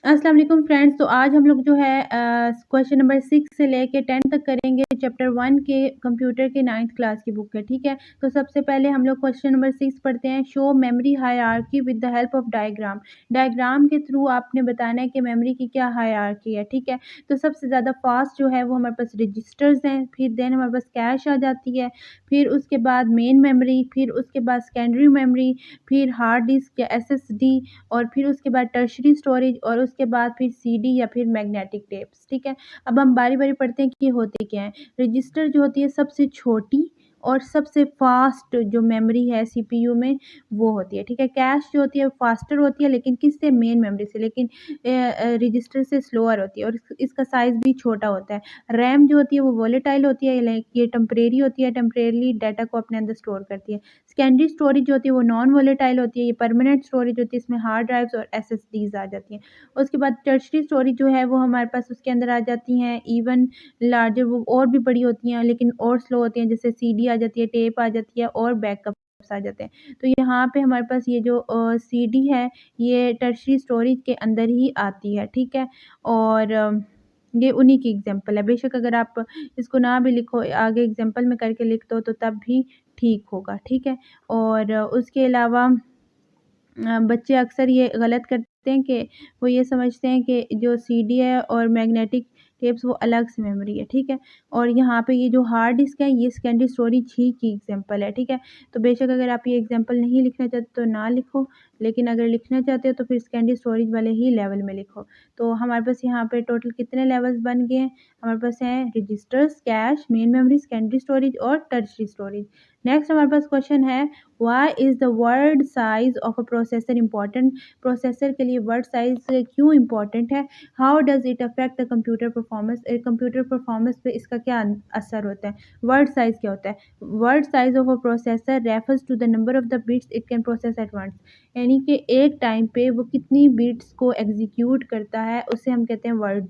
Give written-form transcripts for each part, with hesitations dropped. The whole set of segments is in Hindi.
अस्सलाम वालेकुम फ्रेंड्स। तो आज हम लोग जो है क्वेश्चन नंबर 6 से लेके 10 तक करेंगे। चैप्टर 1 के कंप्यूटर के 9th क्लास की बुक है, ठीक है। तो सबसे पहले हम लोग क्वेश्चन नंबर 6 पढ़ते हैं। Show memory hierarchy with the help of diagram. Diagram के थ्रू आपने बताना है कि मेमोरी की क्या हायरार्की है, ठीक है। तो सबसे ज़्यादा फास्ट जो है वो हमारे पास रजिस्टर्स हैं, फिर देन हमारे पास कैश आ जाती है, फिर उसके बाद मेन मेमोरी, फिर उसके बाद सेकेंडरी मेमोरी, फिर हार्ड डिस्क या एसएसडी, और फिर उसके बाद टर्शरी स्टोरेज, और उसके बाद फिर सीडी या फिर मैग्नेटिक टेप्स, ठीक है। अब हम बारी-बारी पढ़ते हैं कि ये होते क्या हैं। रजिस्टर जो होती है सबसे छोटी और सबसे फ़ास्ट जो मेमोरी है सीपीयू में वो होती है, ठीक है। कैश जो होती है फ़ास्टर होती है, लेकिन किससे? मेन मेमोरी से, लेकिन रजिस्टर से स्लोअर होती है, और इसका साइज़ भी छोटा होता है। रैम जो होती है वो वोलेटाइल होती है, लाइक ये टेम्परेरी होती है, टेम्परेरीली डाटा को अपने अंदर स्टोर करती है। सेकेंडरी स्टोरेज जो होती है वो नॉन वोलेटाइल होती है, ये परमानेंट स्टोरेज होती है, इसमें हार्ड ड्राइव्स और एसएसडीज आ जाती हैं। उसके बाद टर्शरी स्टोरेज जो है वो हमारे पास उसके अंदर आ जाती हैं, इवन लार्जर, वो और भी बड़ी होती हैं लेकिन और स्लो होती हैं, जैसे सीडी आ जाती है, टेप आ जाती है और बैकअप्स आ जाते हैं। तो यहाँ पे हमारे पास ये जो सीडी है ये टर्शरी स्टोरेज के अंदर ही आती है, ठीक है। और ये उन्हीं की एग्जांपल है। बेशक अगर आप इसको ना भी लिखो, आगे एग्जांपल में करके लिख दो तो तब भी ठीक होगा, ठीक है। और उसके अलावा बच्चे अक्सर ये गलत करते हैं कि वो ये समझते हैं कि जो सीडी है और मैग्नेटिक टेप्स वो अलग से मेमोरी है, ठीक है। और यहाँ पे ये जो हार्ड डिस्क है ये सेकेंडरी स्टोरेज ही की एग्जांपल है, ठीक है। तो बेशक अगर आप ये एग्जांपल नहीं लिखना चाहते तो ना लिखो, लेकिन अगर लिखना चाहते हो तो फिर सेकेंडरी स्टोरेज वाले ही लेवल में लिखो। तो हमारे पास यहाँ पे टोटल कितने लेवल्स बन गए हैं? हमारे पास हैं registers, cache, main memory, secondary storage और टर्शरी स्टोरेज। नेक्स्ट हमारे पास क्वेश्चन है, why is the word size of a processor important? Processor के लिए वर्ड साइज़ क्यों इम्पोर्टेंट है? How does it affect the computer performance? Computer performance पे इसका क्या असर होता है? वर्ड साइज़ क्या होता है? Word size of a processor refers to the number of the bits it can process at once. यानी कि एक टाइम पे वो कितनी बिट्स को एग्जीक्यूट करता है उसे हम कहते हैं वर्ड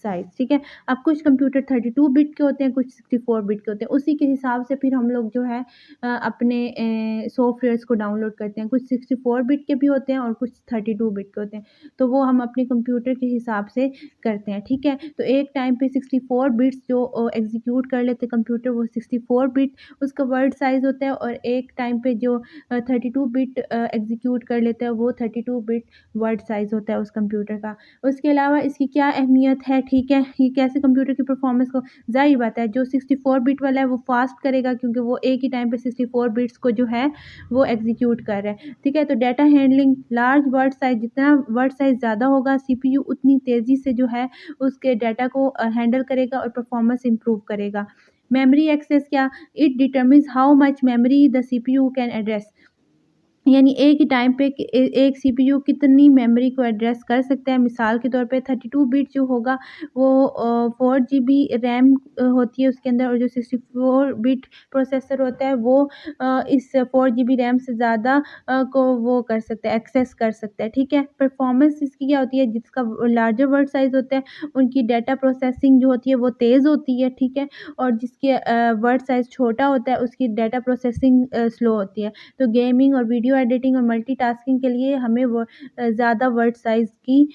साइज़, ठीक है। अब कुछ कंप्यूटर 32 बिट के होते हैं, कुछ 64 बिट के होते हैं। उसी के हिसाब से फिर हम लोग जो है अपने सॉफ्टवेयर्स को डाउनलोड करते हैं। कुछ 64 बिट के भी होते हैं और कुछ 32 बिट के होते हैं। तो वो हम अपने कंप्यूटर के हिसाब से करते हैं, ठीक है। तो एक टाइम पे 64 बिट्स जो एग्ज़ीक्यूट कर लेते हैं कंप्यूटर, वो 64 बिट उसका वर्ड साइज़ होता है, और एक टाइम पे जो 32 बिट एग्ज़ीक्यूट कर लेता है वो 32 बिट वर्ड साइज़ होता है उस कंप्यूटर का। उसके अलावा इसकी क्या अहमियत है, ठीक है, ये कैसे कंप्यूटर की परफ़ॉर्मेंस को, ज़ाहिर बात है जो 64 बिट वाला है वो फ़ास्ट करेगा, क्योंकि वो एक ही टाइम पे 64 बिट्स को जो है वो एग्ज़ीक्यूट कर रहा है, ठीक है। तो data handling, large word size, जितना वर्ड साइज़ ज़्यादा होगा सीपीयू उतनी तेज़ी से जो है उसके डाटा को हैंडल करेगा और परफ़ॉर्मेंस इम्प्रूव करेगा। मेमोरी एक्सेस क्या? It determines how much memory the CPU can address. यानी एक ही टाइम पे एक सीपीयू कितनी मेमोरी को एड्रेस कर सकता है। मिसाल के तौर पे 32 बिट जो होगा वो 4 जीबी रैम होती है उसके अंदर, और जो 64 बिट प्रोसेसर होता है वो इस 4 जीबी रैम से ज़्यादा को वो कर सकता है, एक्सेस कर सकता है, ठीक है। परफॉर्मेंस इसकी क्या होती है? जिसका लार्जर वर्ड साइज़ होता है उनकी डाटा प्रोसेसिंग जो होती है वो तेज़ होती है, ठीक है। और जिसके वर्ड साइज़ छोटा होता है उसकी डाटा प्रोसेसिंग स्लो होती है। तो गेमिंग और वीडियो एडिटिंग और मल्टीटास्किंग के लिए हमें वो ज़्यादा वर्ड साइज़ की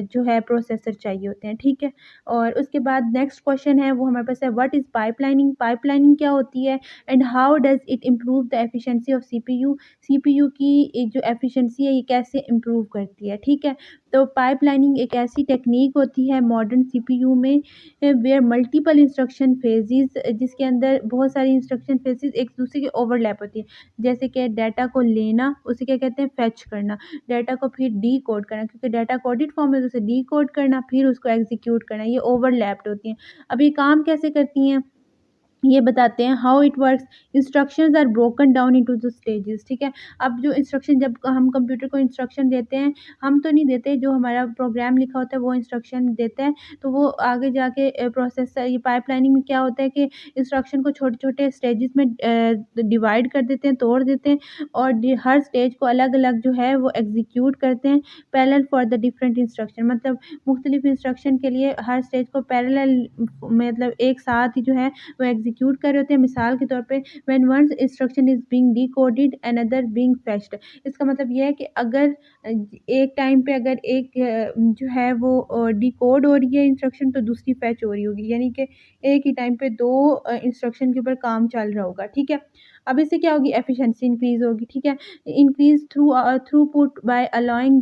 जो है प्रोसेसर चाहिए होते हैं, ठीक है। और उसके बाद नेक्स्ट क्वेश्चन है वो हमारे पास है, व्हाट इज़ पाइपलाइनिंग? पाइपलाइनिंग क्या होती है and how does it improve the efficiency of CPU? CPU की जो एफिशिएंसी है ये कैसे इम्प्रूव करती है, ठीक है। तो पाइपलाइनिंग एक ऐसी टेक्नीक होती है मॉडर्न सीपीयू में वेयर मल्टीपल इंस्ट्रक्शन फेजेस, जिसके अंदर बहुत सारी इंस्ट्रक्शन फेजेस एक दूसरे के ओवरलैप होती है। जैसे कि डाटा को लेना उसे क्या कहते हैं? फेच करना। डाटा को फिर डिकोड करना, क्योंकि डाटा कोडेड फॉर्म में, तो उसे डिकोड करना फिर उसको एग्जीक्यूट करना, ये ओवरलैप्ड होती हैं। अब ये काम कैसे करती हैं ये बताते हैं। How it works, instructions are broken down into the stages, ठीक है। अब जो इंस्ट्रक्शन, जब हम कंप्यूटर को इंस्ट्रक्शन देते हैं, हम तो नहीं देते, जो हमारा प्रोग्राम लिखा होता है वो इंस्ट्रक्शन देता है, तो वो आगे जाके प्रोसेसर, ये पाइपलाइनिंग में क्या होता है कि इंस्ट्रक्शन को छोटे छोटे स्टेजेस में डिवाइड कर देते हैं, तोड़ देते हैं, और हर स्टेज को अलग अलग जो है वो एग्जीक्यूट करते हैं parallel for the different instruction. मतलब मुख्तलिफ इंस्ट्रक्शन के लिए हर स्टेज को पैरेलल, मतलब एक साथ ही जो है वो एग्जीक्यूट एग्जीक्यूट कर रहे होते हैं। मिसाल के तौर पे when one instruction is being decoded another being fetched. इसका मतलब ये है कि अगर एक टाइम पे अगर एक जो है वो डिकोड हो रही है इंस्ट्रक्शन, तो दूसरी फेच हो रही होगी, यानी कि एक ही टाइम पे 2 इंस्ट्रक्शन के ऊपर काम चल रहा होगा, ठीक है। अब इससे क्या होगी, एफिशिएंसी इंक्रीज़ होगी, ठीक है। Increase throughput by allowing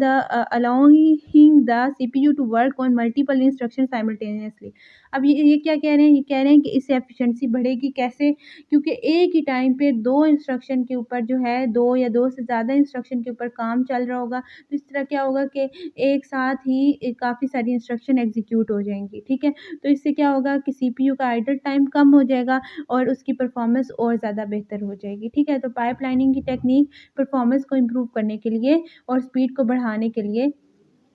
the CPU to work on multiple instruction simultaneously. अब ये क्या कह रहे हैं, ये कह रहे हैं कि इससे एफिशिएंसी बढ़ेगी, कैसे? क्योंकि एक ही टाइम पे 2 इंस्ट्रक्शन के ऊपर जो है 2 या 2 से ज़्यादा इंस्ट्रक्शन के ऊपर काम चल रहा होगा, तो इस तरह क्या होगा कि एक साथ ही काफ़ी सारी इंस्ट्रक्शन एग्जीक्यूट हो जाएँगी, ठीक है। तो इससे क्या होगा कि सीपीयू का आइडल टाइम कम हो जाएगा और उसकी परफ़ॉर्मेंस और ज़्यादा बेहतर हो जाएगी, ठीक है। तो पाइपलाइनिंग की टेक्नीक परफ़ॉर्मेंस को इम्प्रूव करने के लिए और स्पीड को बढ़ाने के लिए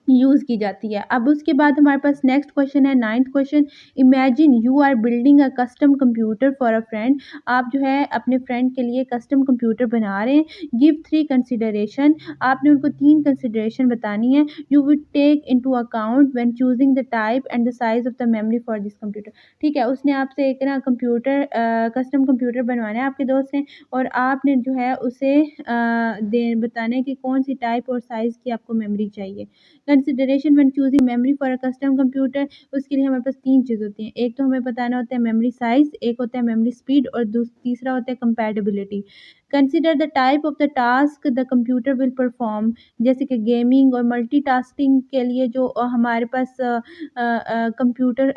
यूज़ की जाती है। अब उसके बाद हमारे पास नेक्स्ट क्वेश्चन है, 9th question. Imagine you are building a custom computer for a friend. आप जो है अपने फ्रेंड के लिए कस्टम कंप्यूटर बना रहे हैं। Give 3 consideration. आपने उनको 3 कंसिडरेशन बतानी है। You would take into account when choosing the type and the size of the memory for this computer. ठीक है, उसने आपसे एक ना कंप्यूटर कस्टम कंप्यूटर बनवाना है आपके दोस्त ने, और आपने जो है उसे दे बताना है कि कौन-सी टाइप और साइज़ की आपको मेमोरी चाहिए। Consideration when choosing memory for a custom computer, उसके लिए हमारे पास 3 चीज़ होती हैं। एक तो हमें बताना होता है मेमोरी साइज़, एक होता है मेमोरी स्पीड और तीसरा होता है compatibility. Consider the type of the task the computer will perform, जैसे कि गेमिंग और मल्टीटास्किंग के लिए जो हमारे पास कंप्यूटर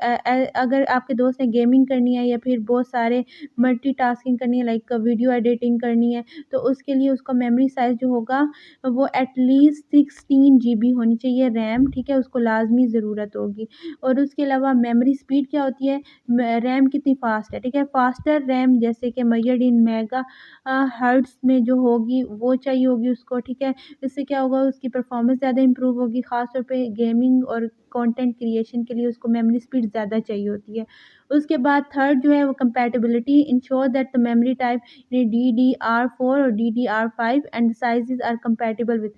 अगर आपके दोस्त ने गेमिंग करनी है या फिर बहुत सारे मल्टीटास्किंग करनी है, लाइक वीडियो एडिटिंग करनी है, तो उसके लिए उसका मेमोरी साइज़ जो होगा वो एटलीस्ट 16 जीबी होनी चाहिए रैम, ठीक है, उसको लाज़मी ज़रूरत होगी। और उसके अलावा मेमोरी स्पीड क्या होती है, रैम कितनी फ़ास्ट है, ठीक है, फ़ास्टर रैम जैसे कि मेजर्ड इन मेगा हर्ट्ज़ में जो होगी वो चाहिए होगी उसको, ठीक है। इससे क्या होगा, उसकी परफ़ॉर्मेंस ज़्यादा इम्प्रूव होगी, ख़ास तौर पे गेमिंग और कंटेंट क्रिएशन के लिए उसको मेमोरी स्पीड ज़्यादा चाहिए होती है। उसके बाद थर्ड जो है वो compatibility, ensure that the memory type DDR4 और DDR5 and sizes are compatible with.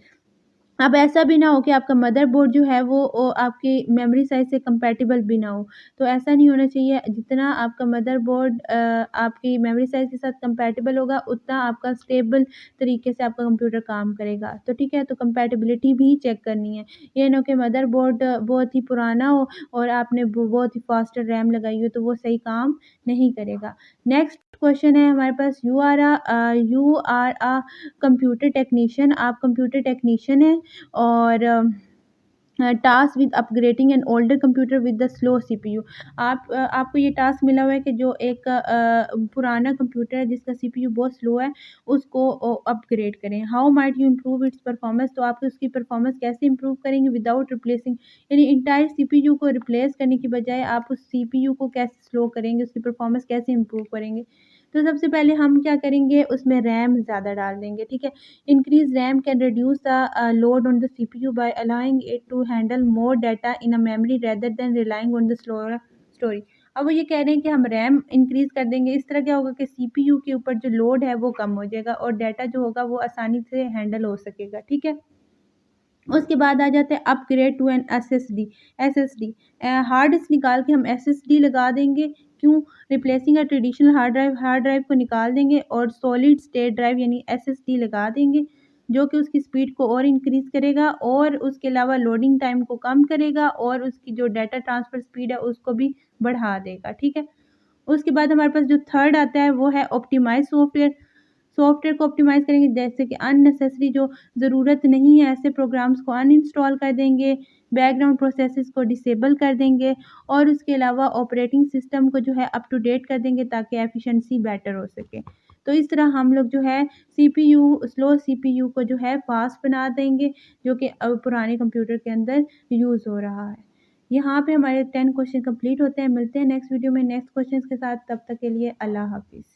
अब ऐसा भी ना हो कि आपका मदरबोर्ड जो है वो आपकी मेमोरी साइज़ से कंपैटिबल भी ना हो। तो ऐसा नहीं होना चाहिए, जितना आपका मदरबोर्ड आपकी मेमोरी साइज़ के साथ कंपैटिबल होगा, उतना आपका स्टेबल तरीके से आपका कंप्यूटर काम करेगा। तो ठीक है, तो कंपैटिबिलिटी भी चेक करनी है। ये ना हो कि मदरबोर्ड बहुत ही पुराना हो और आपने बहुत ही फास्टर रैम लगाई हो, तो वो सही काम नहीं करेगा। नेक्स्ट क्वेश्चन है हमारे पास, you are a computer technician. आप कंप्यूटर टेक्नीशियन हैं और task with upgrading an older computer with the slow CPU. आपको ये टास्क मिला हुआ है कि जो एक पुराना कंप्यूटर है जिसका सीपीयू बहुत स्लो है, उसको अपग्रेड करें। How might you improve it's performance, तो आप उसकी परफॉर्मेंस कैसे इम्प्रूव करेंगे विदाउट रिप्लेसिंग, यानी इंटायर सीपीयू को रिप्लेस करने की बजाय आप उस सीपीयू को कैसे स्लो करेंगे, उसकी परफॉर्मेंस कैसे इम्प्रूव करेंगे। तो सबसे पहले हम क्या करेंगे, उसमें रैम ज़्यादा डाल देंगे, ठीक है। Increased RAM can reduce the load on the CPU by allowing it to handle more data in a memory rather than relying on the slower storage। अब वो ये कह रहे हैं कि हम रैम इंक्रीज़ कर देंगे, इस तरह क्या होगा कि सीपीयू के ऊपर जो लोड है वो कम हो जाएगा और डाटा जो होगा वो आसानी से हैंडल हो सकेगा, ठीक है। उसके बाद आ जाते हैं upgrade to an SSD. Hard disk निकाल के हम एसएसडी लगा देंगे। क्यों? Replacing a traditional hard drive को निकाल देंगे और सॉलिड स्टेट ड्राइव यानी एसएसडी लगा देंगे, जो कि उसकी स्पीड को और इंक्रीज़ करेगा और उसके अलावा लोडिंग टाइम को कम करेगा और उसकी जो डाटा ट्रांसफ़र स्पीड है उसको भी बढ़ा देगा, ठीक है। उसके बाद हमारे पास जो थर्ड आता है वो है ऑप्टिमाइज़ सॉफ्टवेयर। सॉफ्टवेयर को ऑप्टिमाइज़ करेंगे, जैसे कि अननेसेसरी जो ज़रूरत नहीं है ऐसे प्रोग्राम्स को अनइंस्टॉल कर देंगे, बैकग्राउंड प्रोसेसेस को डिसेबल कर देंगे और उसके अलावा ऑपरेटिंग सिस्टम को जो है अप टू डेट कर देंगे ताकि एफिशिएंसी बेटर हो सके। तो इस तरह हम लोग जो है स्लो सीपीयू को जो है फ़ास्ट बना देंगे, जो कि अब पुराने कंप्यूटर के अंदर यूज़ हो रहा है। यहाँ पे हमारे 10 क्वेश्चन कंप्लीट होते हैं। मिलते हैं नेक्स्ट वीडियो में नेक्स्ट क्वेश्चंस के साथ, तब तक के लिए अल्लाह हाफ़िज़।